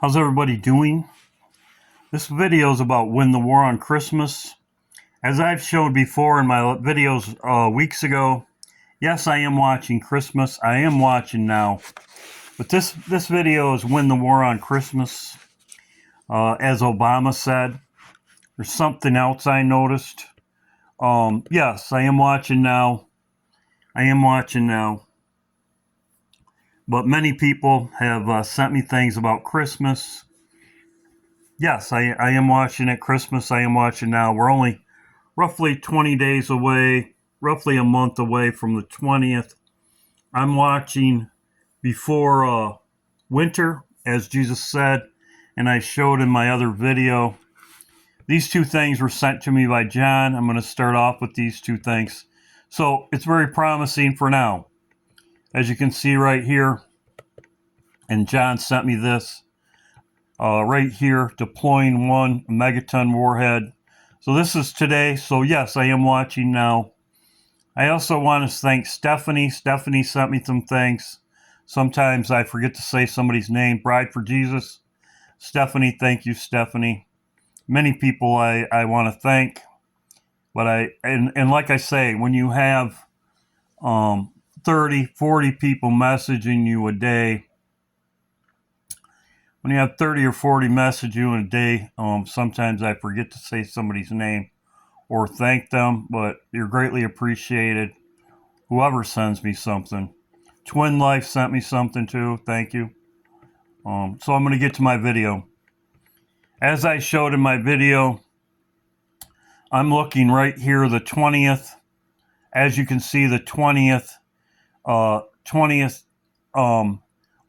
How's everybody doing? This video is about win the war on Christmas. As I've shown before in my videos weeks ago, yes, I am watching Christmas. I am watching now. But this video is win the war on Christmas. As Obama said, there's something else I noticed. Yes, I am watching now. But many people have sent me things about Christmas. Yes, I am watching at Christmas. I am watching now. We're only roughly 20 days away, roughly a month away from the 20th. I'm watching before winter, as Jesus said, and I showed in my other video. These two things were sent to me by John. I'm going to start off with these two things. So it's very promising for now. As you can see right here, and John sent me this right here, deploying 1 megaton warhead. So this is today. So yes, I am watching now. I also want to thank Stephanie. Stephanie sent me some things. Sometimes I forget to say somebody's name. Bride for Jesus. Stephanie, thank you, Stephanie. Many people I want to thank. But and like I say, when you have 30, 40 people messaging you a day, when you have 30 or 40 message you in a day, sometimes I forget to say somebody's name or thank them, but you're greatly appreciated. Whoever sends me something. Twin Life sent me something too. Thank you. So I'm going to get to my video. As I showed in my video, I'm looking right here, the 20th. As you can see, the 20th,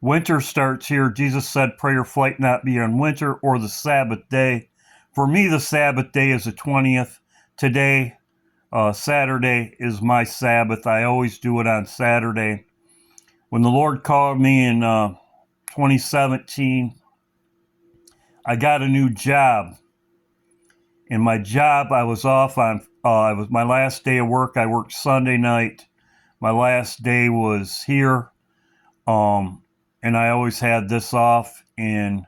winter starts here. Jesus said, pray your flight not be on winter or the Sabbath day. For me, the Sabbath day is the 20th. Today, Saturday, is my Sabbath. I always do it on Saturday. When the Lord called me in 2017, I got a new job. In my job, I was off on, it was my last day of work. I worked Sunday night. My last day was here. And I always had this off, and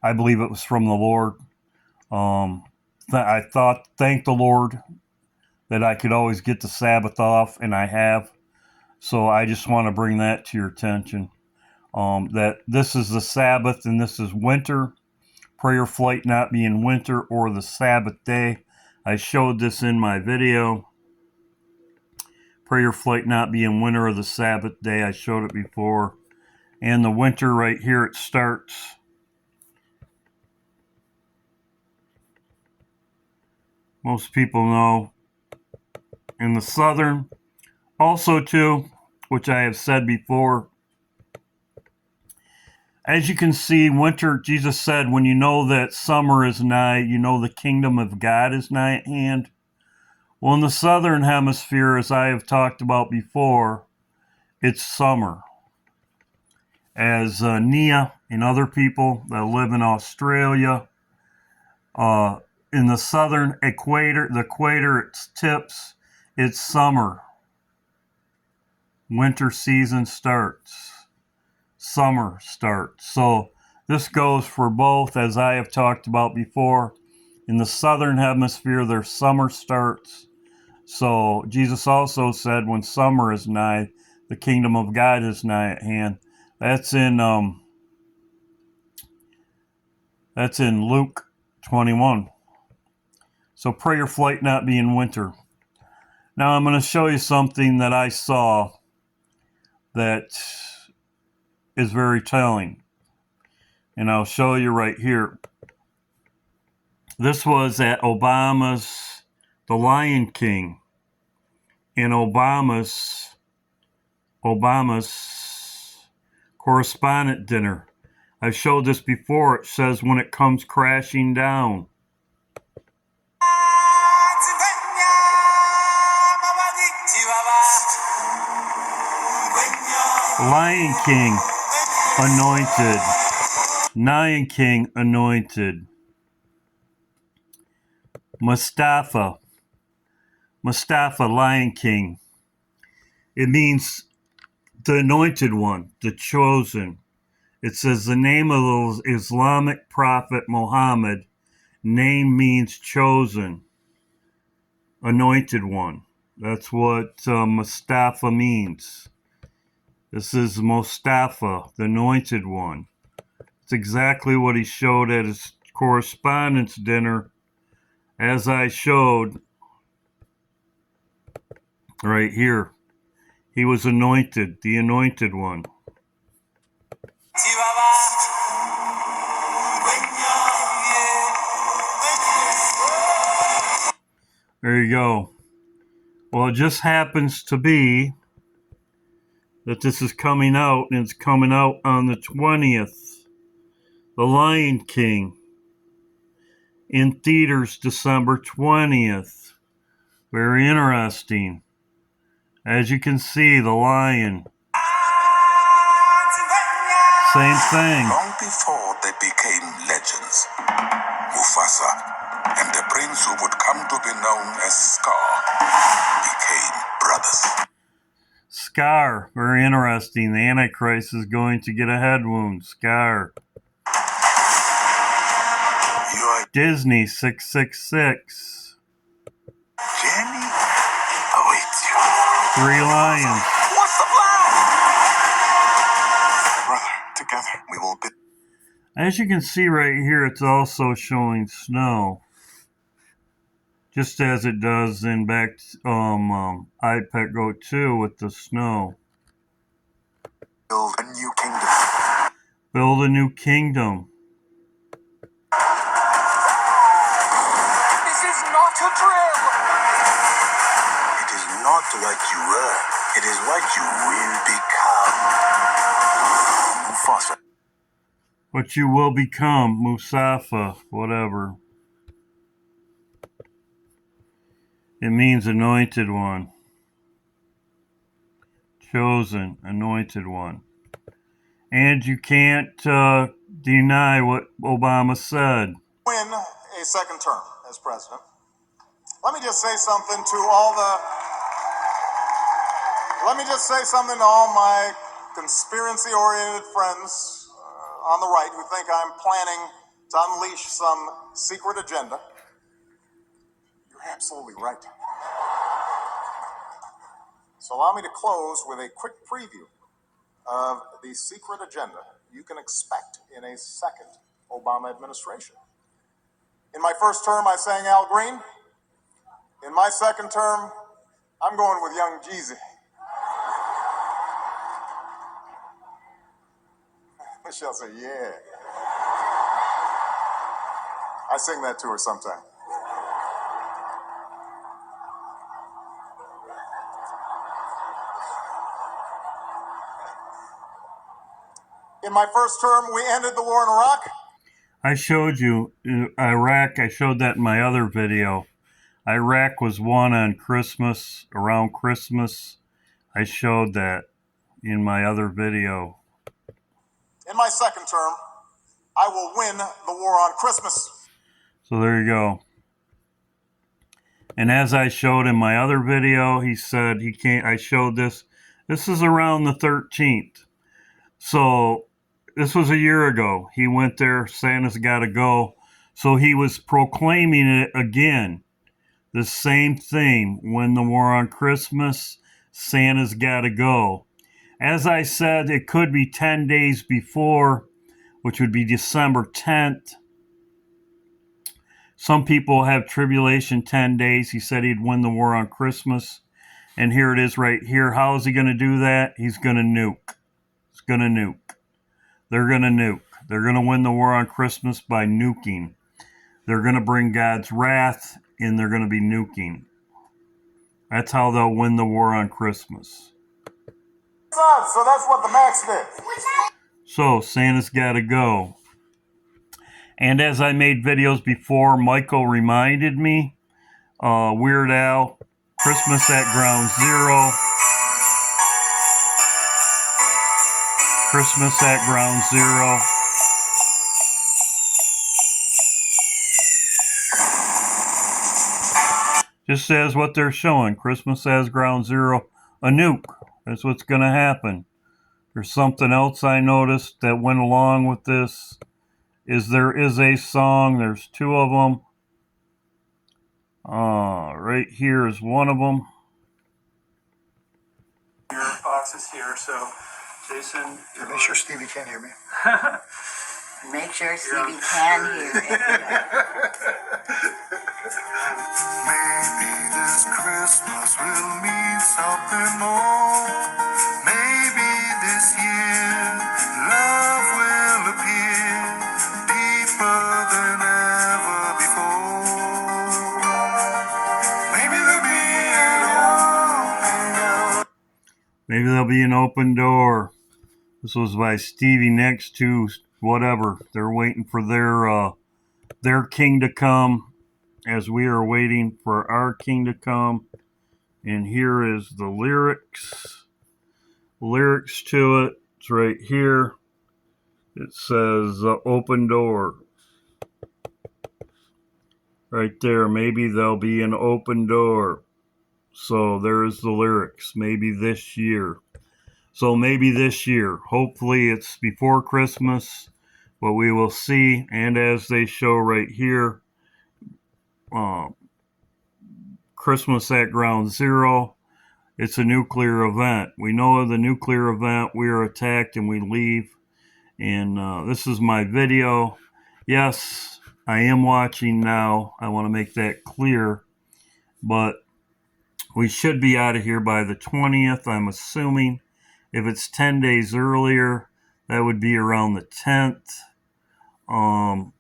I believe it was from the Lord. I thank the Lord that I could always get the Sabbath off, and I have. So I just want to bring that to your attention. That this is the Sabbath and this is winter. Prayer flight not be in winter or the Sabbath day. I showed this in my video. Prayer flight not be in winter or the Sabbath day. I showed it before. And the winter right here, it starts. Most people know. In the southern, also too, which I have said before. As you can see, winter, Jesus said, when you know that summer is nigh, you know the kingdom of God is nigh at hand. Well, in the southern hemisphere, as I have talked about before, it's summer. As Nia and other people that live in Australia, in the southern equator, the equator, its tips, it's summer. Winter season starts. Summer starts. So this goes for both, as I have talked about before. In the southern hemisphere, their summer starts. So Jesus also said, when summer is nigh, the kingdom of God is nigh at hand. That's in Luke 21. So pray your flight not be in winter. Now I'm going to show you something that I saw that is very telling. And I'll show you right here. This was at Obama's, the Lion King, in Obama's correspondent dinner. I showed this before. It says when it comes crashing down. Lion King anointed. Lion King anointed. Mustafa, Lion King. It means the anointed one, the chosen. It says the name of the Islamic prophet Muhammad, name means chosen, anointed one. That's what Mustafa means. This is Mustafa, the anointed one. It's exactly what he showed at his correspondence dinner, as I showed right here. He was anointed, the anointed one. There you go. Well, it just happens to be that this is coming out, and it's coming out on the 20th. The Lion King in theaters December 20th. Very interesting. As you can see, the lion. Same thing. Long before they became legends, Mufasa and the prince who would come to be known as Scar became brothers. Scar, very interesting. The antichrist is going to get a head wound. Scar. Disney 666. Jenny awaits you. 3 lions. What's the plan? Brother, together we will be. As you can see right here, it's also showing snow, just as it does in back iPet Go 2 with the snow. Build a new kingdom. Build a new kingdom. This is not a drill. It is not what you were. It is what you will become. Mufasa. What you will become, Mustafa, whatever. It means anointed one. Chosen, anointed one. And you can't deny what Obama said. Win a second term as president. Let me just say something to all my conspiracy-oriented friends on the right who think I'm planning to unleash some secret agenda. You're absolutely right. So allow me to close with a quick preview of the secret agenda you can expect in a second Obama administration. In my first term, I sang Al Green. In my second term, I'm going with young Jeezy. Michelle said, yeah. I sing that to her sometime. In my first term, we ended the war in Iraq. I showed you Iraq. I showed that in my other video. Iraq was won on Christmas, around Christmas. I showed that in my other video. In my second term, I will win the war on Christmas. So there you go. And as I showed in my other video, he said he can't. I showed this. This is around the 13th. So this was a year ago. He went there. Santa's got to go. So he was proclaiming it again. The same thing. Win the war on Christmas. Santa's got to go. As I said, it could be 10 days before, which would be December 10th. Some people have tribulation 10 days. He said he'd win the war on Christmas. And here it is right here. How is he going to do that? He's going to nuke. He's going to nuke. They're going to nuke. They're going to win the war on Christmas by nuking. They're going to bring God's wrath, and they're going to be nuking. That's how they'll win the war on Christmas. So that's what the Max did. So Santa's got to go. And as I made videos before, Michael reminded me, Weird Al, Christmas at Ground Zero. Christmas at Ground Zero. Just says what they're showing. Christmas as Ground Zero. A nuke. That's what's going to happen. There's something else I noticed that went along with this. There is a song. There's two of them. Right here is one of them. Your box is here, so Jason. Yeah, make sure Stevie can't hear me. Make sure Stevie can hear it. Maybe this Christmas will mean something more. Maybe this year love will appear deeper than ever before. Maybe there'll be an open door. Maybe there'll be an open door. This was by Stevie Nicks to whatever. They're waiting for their king to come, as we are waiting for our king to come. And here is the lyrics to it. It's right here. It says open door right there. Maybe there'll be an open door. So there's the lyrics. Maybe this year. So maybe this year. Hopefully it's before Christmas, but we will see. And as they show right here, Christmas at Ground Zero. It's a nuclear event. We know of the nuclear event. We are attacked and we leave. And this is my video. Yes, I am watching now. I want to make that clear. But we should be out of here by the 20th, I'm assuming. If it's 10 days earlier, that would be around the 10th.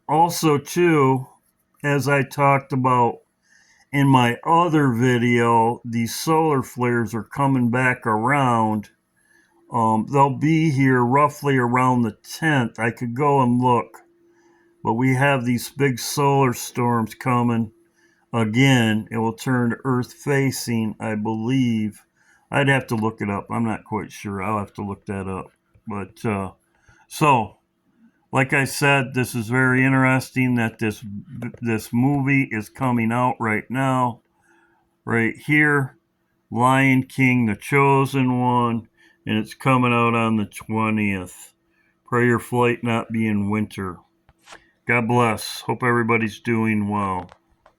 Also, too, as I talked about in my other video, these solar flares are coming back around. They'll be here roughly around the 10th. I could go and look. But we have these big solar storms coming again. It will turn Earth facing, I believe. I'd have to look it up. I'm not quite sure. I'll have to look that up. But so, like I said, this is very interesting that this movie is coming out right now. Right here, Lion King, The Chosen One, and it's coming out on the 20th. Pray your flight not be in winter. God bless. Hope everybody's doing well.